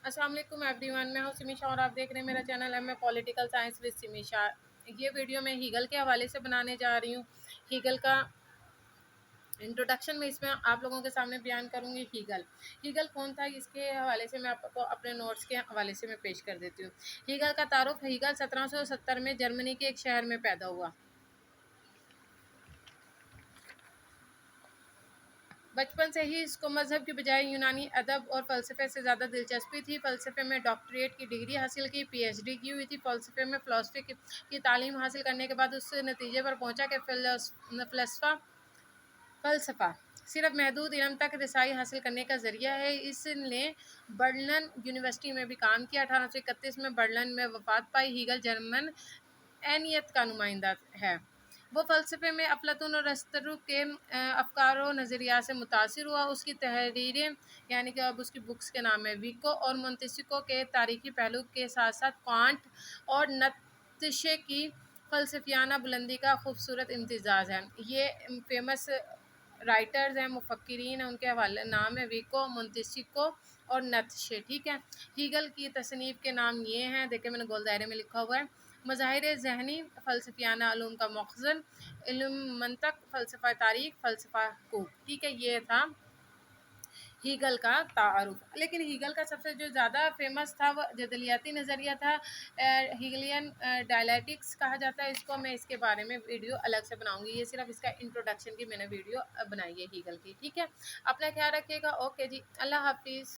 अस्सलाम वालेकुम एवरीवन, मैं हूं सिमीशा और आप देख रहे हैं मेरा चैनल है मैं पॉलिटिकल साइंस विद सिमीशा। ये वीडियो मैं हीगल के हवाले से बनाने जा रही हूँ। हीगल का इंट्रोडक्शन में इसमें आप लोगों के सामने बयान करूंगी। हीगल कौन था, इसके हवाले से मैं आपको अपने नोट्स के हवाले से मैं पेश कर देती हूँ। हीगल का तारुफ, हीगल 1770 में जर्मनी के एक शहर में पैदा हुआ। बचपन से ही इसको मज़हब की बजाय यूनानी अदब और फ़लसफ़े से ज़्यादा दिलचस्पी थी। फ़लसफ़े में डॉक्टरेट की डिग्री हासिल की, पीएचडी की हुई थी। फ़लसफ़े में फ़िलासफ़ी की तालीम हासिल करने के बाद उस नतीजे पर पहुंचा कि फ़लसफ़ा सिर्फ महदूद इल्म तक रसाई हासिल करने का ज़रिया है। इसने बर्लिन यूनिवर्सिटी में भी काम किया। 1831 में बर्लिन में वफ़ात पाई। हीगल जर्मन एनियत का नुमाइंदा है। वो फ़लसफ़े में अफलातून और अरिस्टो के अफ़कार व नज़रियात से मुतासिर हुआ। उसकी तहरीरें यानी कि अब उसकी बुक्स के नाम है विको और मोंतेस्क्यू के तारीख़ी पहलू के साथ साथ कांट और नीत्शे की फ़लसफ़ियाना बुलंदी का खूबसूरत इम्तिज़ाज है। ये फेमस राइटर्स हैं, मुफक्किरीन हैं, उनके हवाले नाम है विको, मोंतेस्क्यू और नीत्शे। ठीक है। हीगल की तसनीफ़ के नाम ये हैं, देखिए मैंने गोल दायरे में लिखा हुआ है। मज़ाहिर ज़हनी, फ़लसफ़ियाना उलूम का मख़ज़न, इल्म मंतक, फ़लसफ़ा तारीख़, फ़लसफ़ा हक़ूक़। ठीक है, ये था हीगल का तारुफ। लेकिन हीगल का सबसे जो ज़्यादा फेमस था वो जदलियाती नज़रिया था। हीगलियन डायलैक्टिक्स कहा जाता है इसको। मैं इसके बारे में वीडियो अलग से बनाऊंगी, ये सिर्फ इसका इंट्रोडक्शन की मैंने वीडियो बनाई है हीगल की। ठीक है, अपना ख्याल रखिएगा। ओके जी, अल्लाह हाफिज़।